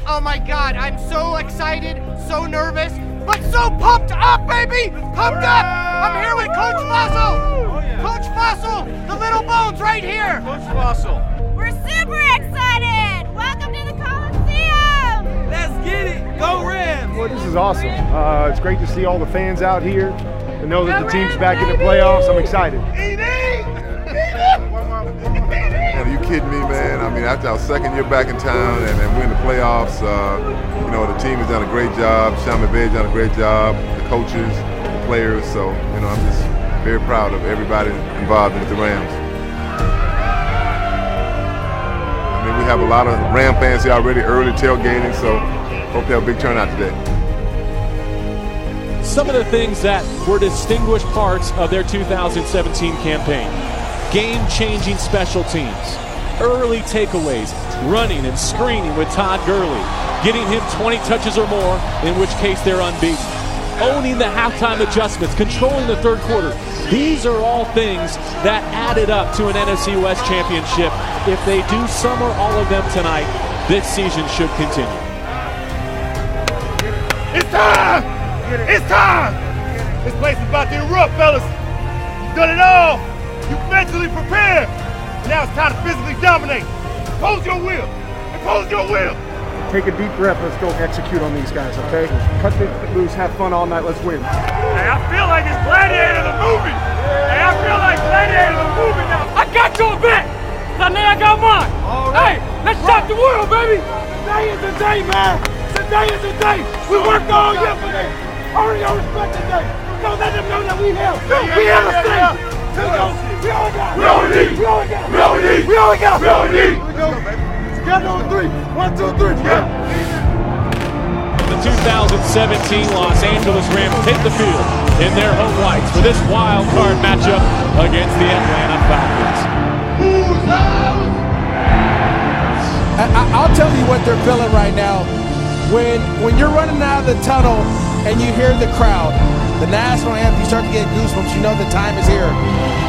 Oh my God, I'm so excited, so nervous, but so pumped up, baby! Pumped up! I'm here with Coach Fossil! Oh, yeah. Coach Fossil, the little bones right here! Coach Fossil. We're super excited! Welcome to the Coliseum! Let's get it! Go Rams! Well, this is awesome. It's great to see all the fans out here and know that the team's back in the playoffs. I'm excited. Are you kidding me, man? I mean, after our second year back in town and we're in the playoffs, you know, the team has done a great job. Sean McVay's done a great job, the coaches, the players. So, you know, I'm just very proud of everybody involved with the Rams. I mean, we have a lot of Ram fans here already early tailgating, so hope they have a big turnout today. Some of the things that were distinguished parts of their 2017 campaign. Game-changing special teams, early takeaways, running and screening with Todd Gurley, getting him 20 touches or more, in which case they're unbeaten. Owning the halftime adjustments, controlling the third quarter. These are all things that added up to an NFC West championship. If they do some or all of them tonight, this season should continue. It's time! It's time! This place is about to erupt, fellas. You've done it all. You mentally prepared. Now it's time to physically dominate. Impose your will. Impose your will. Take a deep breath. Let's go execute on these guys, okay? Cut it loose, have fun all night. Let's win. Hey, I feel like it's Gladiator the movie. Hey, I feel like Gladiator the movie now. I got your back. I know I got mine. Hey, let's shock the world, baby. Today is the day, man. Today is the day. We worked all yesterday. Earn your respect today. Don't let them know that we here. We here to stay. We only got. Together on three. 1, 2, 3. Yeah. The 2017 Los Angeles Rams take the field in their home whites for this wild card matchup against the Atlanta Falcons. I'll tell you what they're feeling right now. When you're running out of the tunnel and you hear the crowd, the national anthem, you start to get goosebumps. You know the time is here.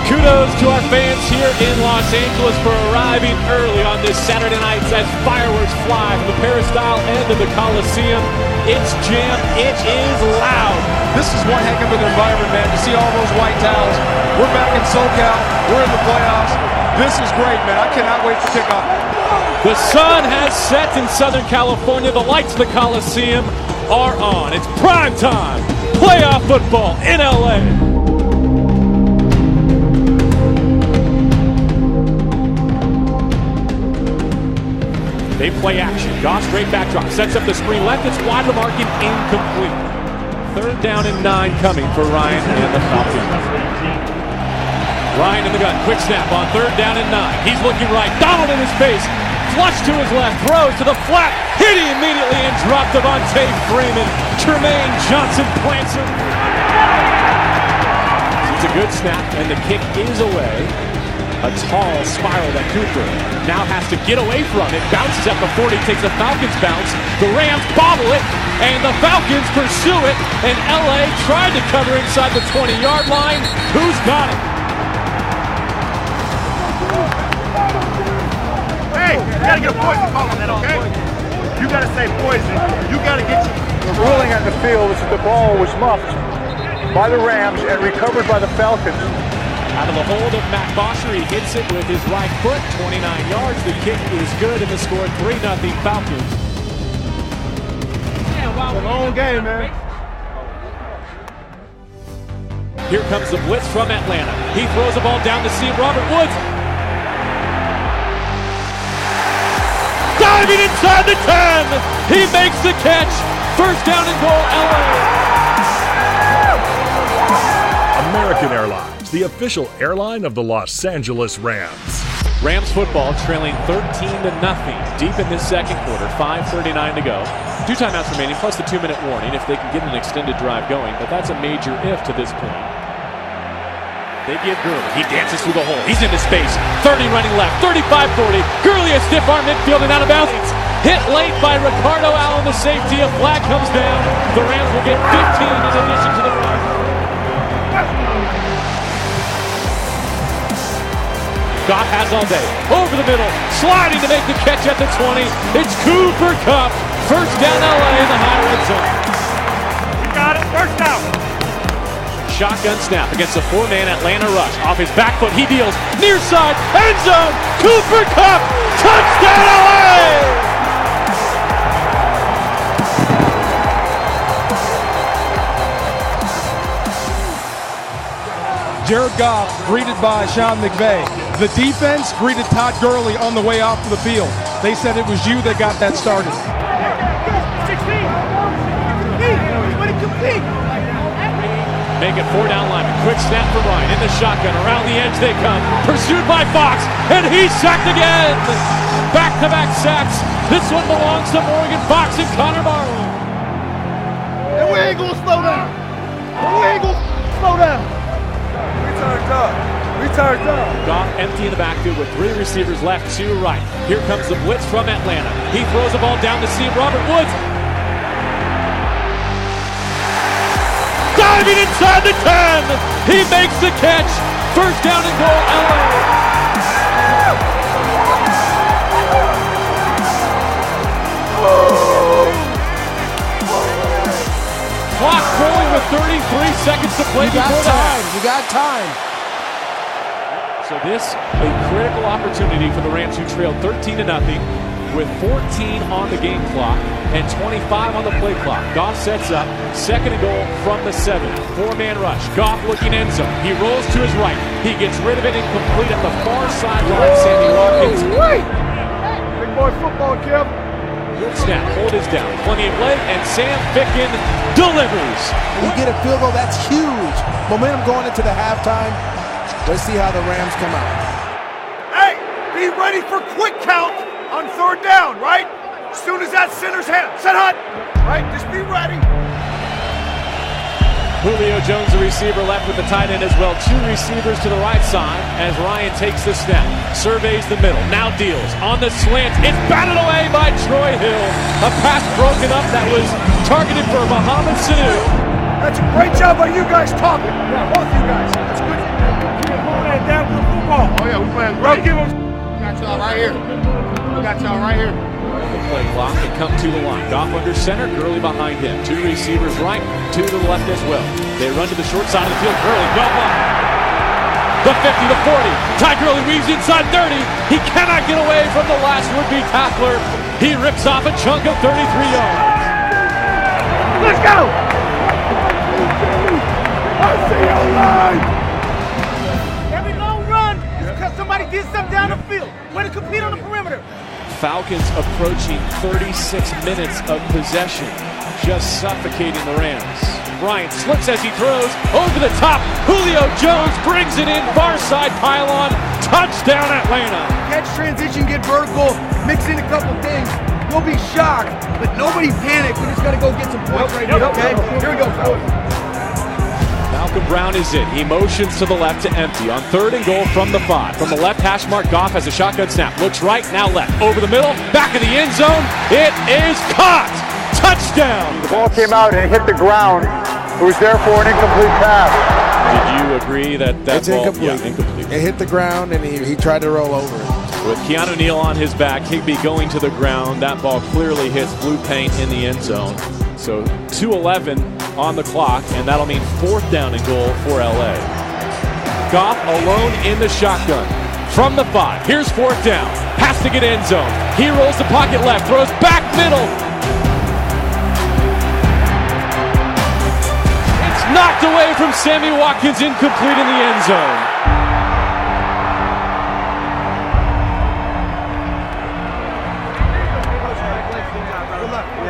Kudos to our fans here in Los Angeles for arriving early on this Saturday night as fireworks fly from the peristyle end of the Coliseum. It's jammed. It is loud. This is one heck of an environment, man, to see all those white towels. We're back in SoCal. We're in the playoffs. This is great, man. I cannot wait for kickoff. The sun has set in Southern California. The lights of the Coliseum are on. It's prime time. Playoff football in LA. They play action. Goff straight backdrop. Sets up the screen left. It's wide of the marking. Incomplete. 3rd down and 9 coming for Ryan and the Falcons. Ryan in the gun. Quick snap on 3rd down and 9. He's looking right. Donald in his face. Flush to his left. Throws to the flat. Hit immediately and dropped Devontae Freeman. Tremaine Johnson plants him. It's a good snap and the kick is away. A tall spiral that Cooper now has to get away from. It bounces at the 40, takes a Falcons bounce. The Rams bobble it, and the Falcons pursue it. And LA tried to cover inside the 20-yard line. Who's got it? Hey, you gotta get a poison call on that, okay? You gotta say poison. You gotta get The ruling on the field is that the ball was muffed by the Rams and recovered by the Falcons. Out of the hold of Matt Bosher, he hits it with his right foot, 29 yards. The kick is good, and the score 3-0 Falcons. It's a long game, man. Here comes the blitz from Atlanta. He throws the ball down to see Robert Woods. Diving inside the 10. He makes the catch. 1st down and goal, LA. American Airlines, the official airline of the Los Angeles Rams. Rams football trailing 13-0 deep in this second quarter. 5:39 to go. 2 timeouts remaining plus the 2-minute warning if they can get an extended drive going, but that's a major if to this point. They give Gurley. He dances through the hole. He's into space. 30 running left. 35-40. Gurley a stiff arm midfield and out of bounds. Hit late by Ricardo Allen, the safety. A flag comes down. The Rams will get 15 in addition to the flag. Goff has all day. Over the middle. Sliding to make the catch at the 20. It's Cooper Kupp. First down LA in the high red zone. Got it. First down. Shotgun snap against a four-man Atlanta rush. Off his back foot, he deals near side, end zone. Cooper Kupp, touchdown LA! Jared Goff greeted by Sean McVay. The defense greeted Todd Gurley on the way off the field. They said it was you that got that started. 16. Compete. Make it 4 down lineman. Quick snap from Ryan in the shotgun. Around the edge they come. Pursued by Fox, and he's sacked again. Back-to-back sacks. This one belongs to Morgan Fox and Connor Barrow. And we ain't gonna slow down. We turned up. Goff empty in the backfield with 3 receivers left, 2 right. Here comes the blitz from Atlanta. He throws the ball down to see Robert Woods. Diving inside the 10. He makes the catch. First down and goal, LA. Clock rolling with 33 seconds to play before the half. You got time. So this, a critical opportunity for the Rams, who trailed 13-0 with 14 on the game clock and 25 on the play clock. Goff sets up, second and goal from the 7. 4-man rush. Goff looking end zone. He rolls to his right. He gets rid of it incomplete at the far sideline. Sammy Watkins. Big boy football, Kev. Good snap. Hold is down. Plenty of leg, and Sam Ficken delivers. You get a field goal, that's huge. Momentum going into the halftime. Let's see how the Rams come out. Hey, be ready for quick count on 3rd down, right? As soon as that center's hand, set hot, right? Just be ready. Julio Jones, the receiver, left with the tight end as well. 2 receivers to the right side as Ryan takes the snap. Surveys the middle. Now deals on the slant. It's batted away by Troy Hill. A pass broken up that was targeted for Mohamed Sanu. That's a great job by you guys talking. Yeah, both you guys. That's good. Playing down good football. Oh yeah, we playing great. We got y'all right here. The play clock and come to the line. Goff under center, Gurley behind him. 2 receivers right, 2 to the left as well. They run to the short side of the field. Gurley well blocked. The 50, the 40. Ty Gurley weaves inside 30. He cannot get away from the last would-be tackler. He rips off a chunk of 33 yards. Let's go! I see you alive! Every long run is because somebody did something down the field. Way to compete on the perimeter. Falcons approaching 36 minutes of possession, just suffocating the Rams. Bryant slips as he throws over the top. Julio Jones brings it in, far side pylon, touchdown Atlanta. Catch transition, get vertical, mix in a couple things. We'll be shocked, but nobody panic. We just got to go get some points right here, okay? Here we go, fellas. Malcolm Brown is in. He motions to the left to empty on 3rd and goal from the 5. From the left hash mark, Goff has a shotgun snap. Looks right, now left. Over the middle, back of the end zone. It is caught. Touchdown. The ball came out and it hit the ground. It was therefore an incomplete pass. Did you agree that It's ball? incomplete. Yeah, incomplete. It hit the ground and he tried to roll over it. With Keanu Neal on his back, Higbee going to the ground. That ball clearly hits blue paint in the end zone. So 2:11 on the clock, and that'll mean 4th down and goal for LA. Goff alone in the shotgun. From the 5, here's 4th down. Has to get end zone. He rolls the pocket left, throws back middle. It's knocked away from Sammy Watkins, incomplete in the end zone.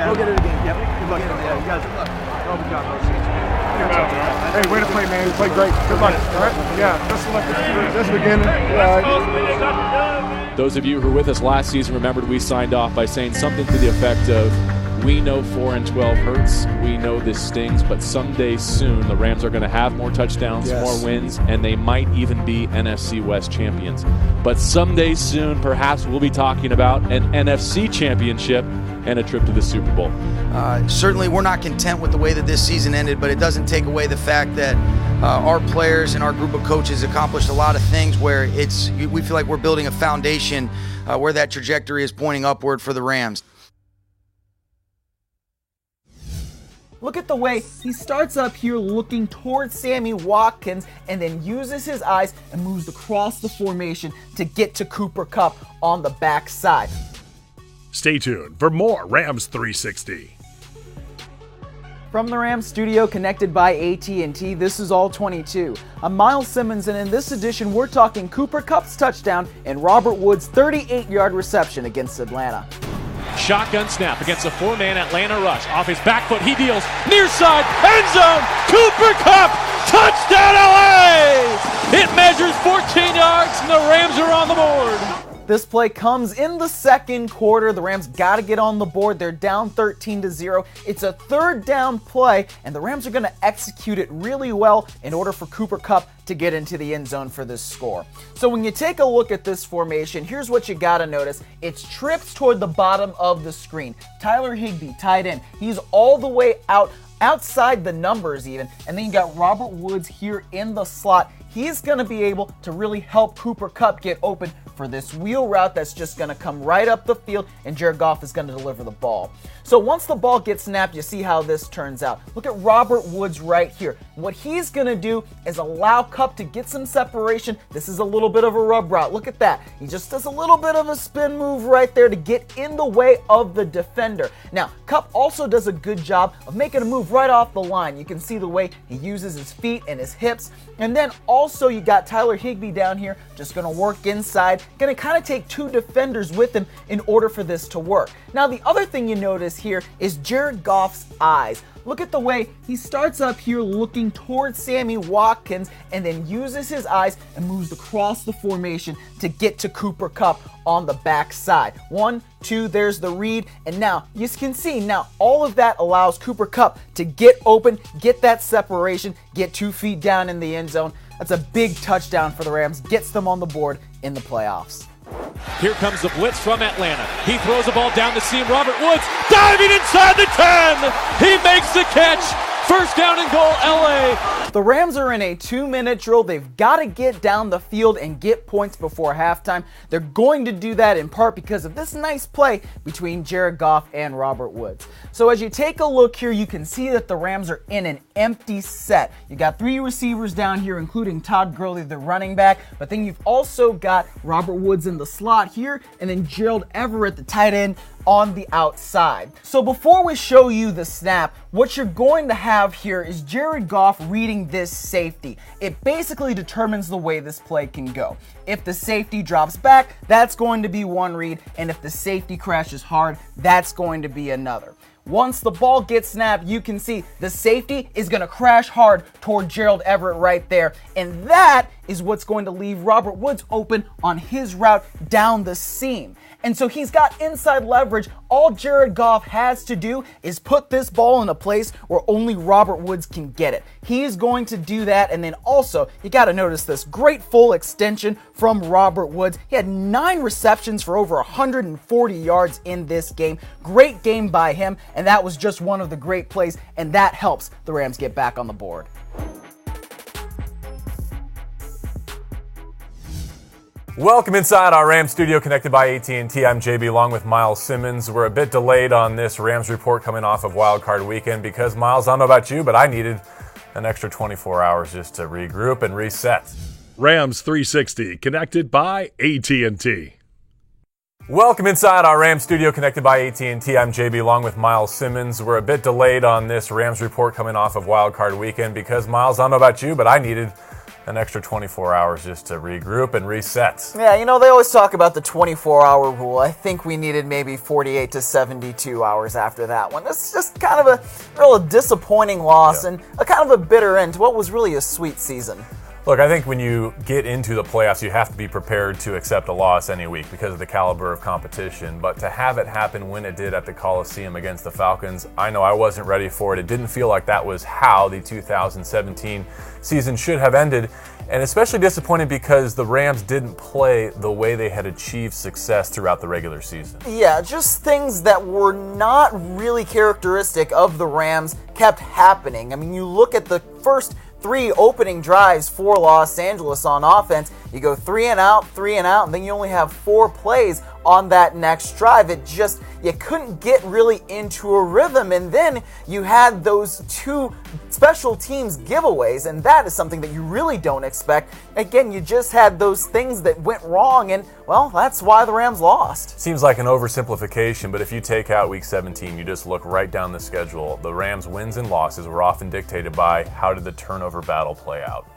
Go get it again. Yep. Good luck. Yeah, you guys. Good job. Hey, way to play, man. You played great. Good luck. All right? Yeah, best of luck this beginning. Those of you who were with us last season remembered we signed off by saying something to the effect of, we know 4-12 hurts, we know this stings, but someday soon the Rams are going to have more touchdowns, more wins, and they might even be NFC West champions. But someday soon, perhaps we'll be talking about an NFC championship and a trip to the Super Bowl. Certainly we're not content with the way that this season ended, but it doesn't take away the fact that our players and our group of coaches accomplished a lot of things where we feel like we're building a foundation where that trajectory is pointing upward for the Rams. Look at the way he starts up here looking towards Sammy Watkins and then uses his eyes and moves across the formation to get to Cooper Kupp on the backside. Stay tuned for more Rams 360. From the Rams studio connected by AT&T, this is All 22. I'm Miles Simmons, and in this edition, we're talking Cooper Kupp's touchdown and Robert Woods' 38-yard reception against Atlanta. Shotgun snap against a four-man Atlanta rush. Off his back foot, he deals near side, end zone, Cooper Kupp, touchdown LA! It measures 14 yards, and the Rams are on the board. This play comes in the second quarter. The Rams got to get on the board. They're down 13-0. It's a third down play, and the Rams are going to execute it really well in order for Cooper Kupp to get into the end zone for this score. So when you take a look at this formation, here's what you got to notice. It's trips toward the bottom of the screen. Tyler Higbee, tight end. He's all the way outside the numbers even. And then you got Robert Woods here in the slot. He's going to be able to really help Cooper Kupp get open for this wheel route that's just going to come right up the field, and Jared Goff is going to deliver the ball. So once the ball gets snapped, you see how this turns out. Look at Robert Woods right here. What he's going to do is allow Kupp to get some separation. This is a little bit of a rub route. Look at that. He just does a little bit of a spin move right there to get in the way of the defender. Now, Kupp also does a good job of making a move right off the line. You can see the way he uses his feet and his hips. And then also you got Tyler Higbee down here just going to work inside, going to kind of take two defenders with him in order for this to work. Now the other thing you notice here is Jared Goff's eyes. Look at the way he starts up here looking towards Sammy Watkins and then uses his eyes and moves across the formation to get to Cooper Kupp on the backside. 1, 2, there's the read, and now you can see now all of that allows Cooper Kupp to get open, get that separation, get 2 feet down in the end zone. That's a big touchdown for the Rams, gets them on the board in the playoffs. Here comes the blitz from Atlanta. He throws the ball down the seam. Robert Woods diving inside the 10. He makes the catch. First down and goal, LA. The Rams are in a 2-minute drill. They've got to get down the field and get points before halftime. They're going to do that in part because of this nice play between Jared Goff and Robert Woods. So as you take a look here, you can see that the Rams are in an empty set. You got 3 receivers down here, including Todd Gurley, the running back, but then you've also got Robert Woods in the slot here, and then Gerald Everett, the tight end, on the outside. So before we show you the snap, what you're going to have here is Jared Goff reading this safety. It basically determines the way this play can go. If the safety drops back, that's going to be one read, and if the safety crashes hard, that's going to be another. Once the ball gets snapped, you can see the safety is going to crash hard toward Gerald Everett right there. And that is what's going to leave Robert Woods open on his route down the seam. And so he's got inside leverage. All Jared Goff has to do is put this ball in a place where only Robert Woods can get it. He's going to do that. And then also, you got to notice this great full extension from Robert Woods. He had 9 receptions for over 140 yards in this game. Great game by him. And that was just one of the great plays. And that helps the Rams get back on the board. Welcome inside our Rams studio connected by AT&T. I'm JB along with Miles Simmons. We're a bit delayed on this Rams report coming off of Wild Card Weekend because, Miles, I don't know about you, but I needed an extra 24 hours just to regroup and reset. Rams 360 connected by AT&T. Welcome inside our Rams studio connected by AT&T. I'm JB along with Miles Simmons. We're a bit delayed on this Rams report coming off of Wild Card Weekend because, Miles, I don't know about you, but I needed an extra 24 hours just to regroup and reset. Yeah, you know, they always talk about the 24-hour rule. I think we needed maybe 48 to 72 hours after that one. It's just kind of a real disappointing loss and a kind of a bitter end to what was really a sweet season. Look, I think when you get into the playoffs, you have to be prepared to accept a loss any week because of the caliber of competition. But to have it happen when it did at the Coliseum against the Falcons, I know I wasn't ready for it. It didn't feel like that was how the 2017 season should have ended. And especially disappointed because the Rams didn't play the way they had achieved success throughout the regular season. Yeah, just things that were not really characteristic of the Rams kept happening. I mean, you look at the first 3 opening drives for Los Angeles on offense, you go 3 and out, and then you only have 4 plays on that next drive. You couldn't get really into a rhythm, and then you had those 2 special teams giveaways, and that is something that you really don't expect. Again, you just had those things that went wrong, and well, that's why the Rams lost. Seems like an oversimplification, but if you take out Week 17, you just look right down the schedule. The Rams' wins and losses were often dictated by how did the turnover battle play out.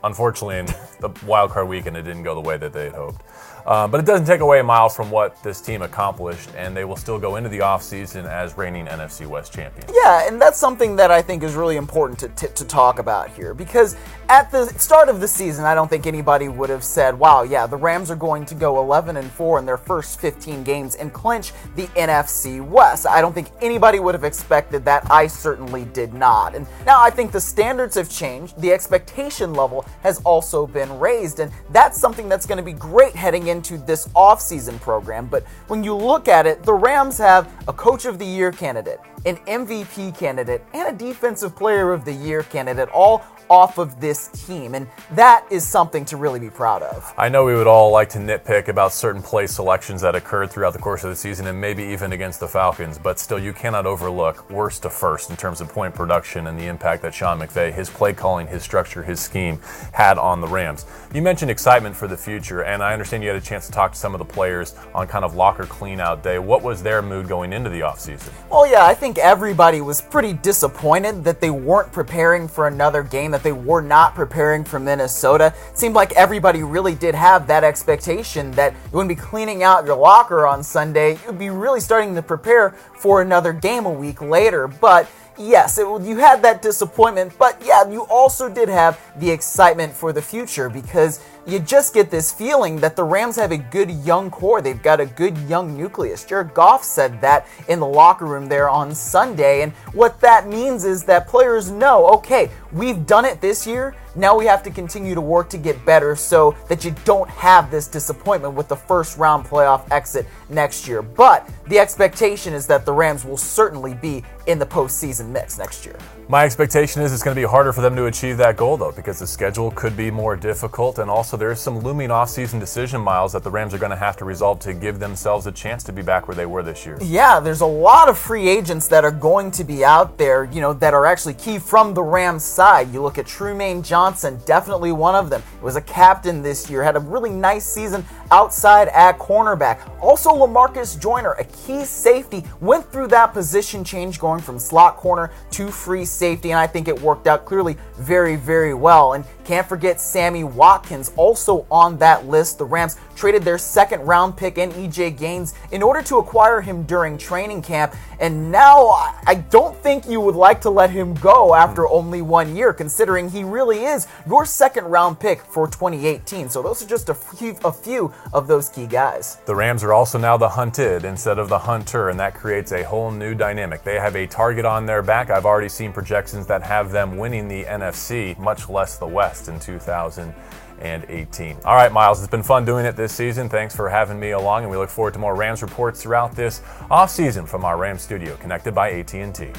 Unfortunately, in the wild card weekend, it didn't go the way that they had hoped. But it doesn't take away, Miles, from what this team accomplished, and they will still go into the offseason as reigning NFC West champions. Yeah, and that's something that I think is really important to talk about here, because at the start of the season, I don't think anybody would have said, wow, yeah, the Rams are going to go 11-4 in their first 15 games and clinch the NFC West. I don't think anybody would have expected that. I certainly did not. And now I think the standards have changed. The expectation level has also been raised, and that's something that's going to be great heading into this offseason program. But when you look at it, the Rams have a Coach of the Year candidate, an MVP candidate, and a Defensive Player of the Year candidate, all off of this team, and that is something to really be proud of. I know we would all like to nitpick about certain play selections that occurred throughout the course of the season and maybe even against the Falcons, but still you cannot overlook worst to first in terms of point production and the impact that Sean McVay, his play calling, his structure, his scheme had on the Rams. You mentioned excitement for the future, and I understand you had a chance to talk to some of the players on kind of locker clean-out day. What was their mood going into the offseason? Well, yeah, I think everybody was pretty disappointed that they weren't preparing for another game, that they were not preparing for Minnesota. It seemed like everybody really did have that expectation that you wouldn't be cleaning out your locker on Sunday. You'd be really starting to prepare for another game a week later. But yes, you had that disappointment, but yeah, you also did have the excitement for the future, because you just get this feeling that the Rams have a good young core. They've got a good young nucleus. Jared Goff said that in the locker room there on Sunday, and what that means is that players know, okay, we've done it this year, now we have to continue to work to get better so that you don't have this disappointment with the first round playoff exit next year. But the expectation is that the Rams will certainly be in the postseason mix next year. My expectation is it's going to be harder for them to achieve that goal, though, because the schedule could be more difficult, and also there's some looming offseason decision, Miles, that the Rams are going to have to resolve to give themselves a chance to be back where they were this year. Yeah, there's a lot of free agents that are going to be out there, that are actually key from the Rams side. You look at Trumaine Johnson, definitely one of them. He was a captain this year, had a really nice season outside at cornerback. Also, LaMarcus Joyner, a key safety, went through that position change going from slot corner to free safety, and I think it worked out clearly very, very well. And can't forget Sammy Watkins, also on that list. The Rams traded their second round pick in E.J. Gaines in order to acquire him during training camp, and now I don't think you would like to let him go after only 1 year, considering he really is your second round pick for 2018. So those are just a few of those key guys. The Rams are also now the hunted instead of the hunter, and that creates a whole new dynamic. They have a target on their back. I've already seen projections that have them winning the NFC, much less the West, in 2018. All right, Miles, it's been fun doing it this season. Thanks for having me along, and we look forward to more Rams reports throughout this offseason from our Rams studio, connected by AT&T.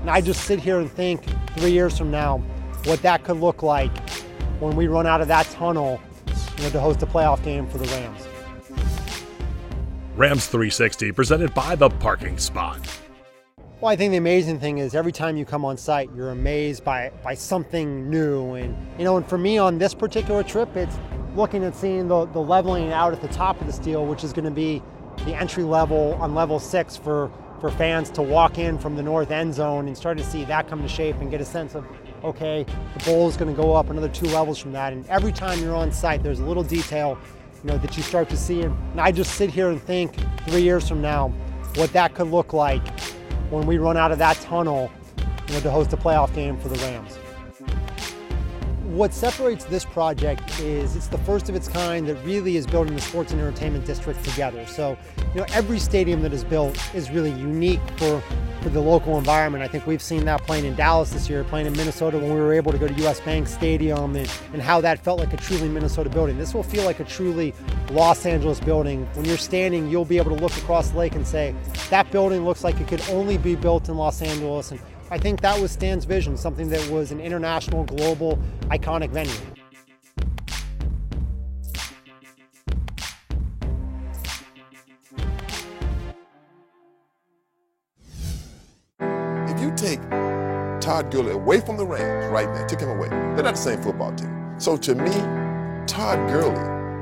And I just sit here and think 3 years from now what that could look like when we run out of that tunnel, to host a playoff game for the Rams. Rams 360, presented by The Parking Spot. Well, I think the amazing thing is every time you come on site, you're amazed by something new. And for me on this particular trip, it's looking and seeing the leveling out at the top of the steel, which is going to be the entry level on level 6 for fans to walk in from the north end zone and start to see that come to shape and get a sense of, okay, the bowl is going to go up another 2 levels from that. And every time you're on site, there's a little detail, that you start to see. And I just sit here and think 3 years from now what that could look like when we run out of that tunnel, to host a playoff game for the Rams. What separates this project is it's the first of its kind that really is building the sports and entertainment district together. So, every stadium that is built is really unique for the local environment. I think we've seen that playing in Dallas this year, playing in Minnesota when we were able to go to US Bank Stadium, and how that felt like a truly Minnesota building. This will feel like a truly Los Angeles building. When you're standing, you'll be able to look across the lake and say, that building looks like it could only be built in Los Angeles, and I think that was Stan's vision, something that was an international, global, iconic venue. If you take Todd Gurley away from the Rams right now, took him away, they're not the same football team. So to me, Todd Gurley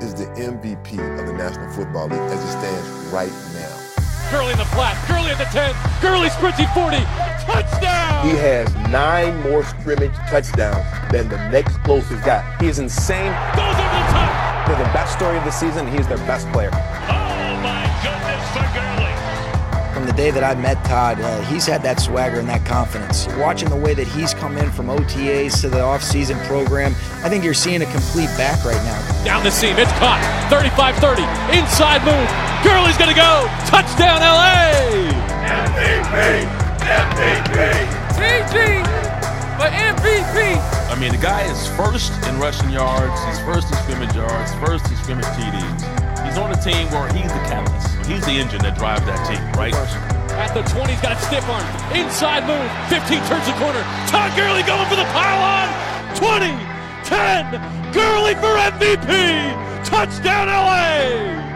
is the MVP of the National Football League as it stands right now. Gurley in the flat, Gurley at the 10, Gurley sprinting 40, touchdown! He has 9 more scrimmage touchdowns than the next closest guy. He is insane. Goes over the top! They're the best story of the season, he's their best player. Oh my goodness for Gurley. From the day that I met Todd, he's had that swagger and that confidence. Watching the way that he's come in from OTAs to the off-season program, I think you're seeing a complete back right now. Down the seam, it's caught. 35-30, inside move. Gurley's gonna go. Touchdown, LA! MVP! MVP! TG for MVP! I mean, the guy is first in rushing yards, he's first in scrimmage yards, first in scrimmage TDs. He's on a team where he's the catalyst. He's the engine that drives that team, right? At the 20, he's got a stiff arm. Inside move. 15 turns the corner. Todd Gurley going for the pylon. 20, 10. Gurley for MVP. Touchdown, LA.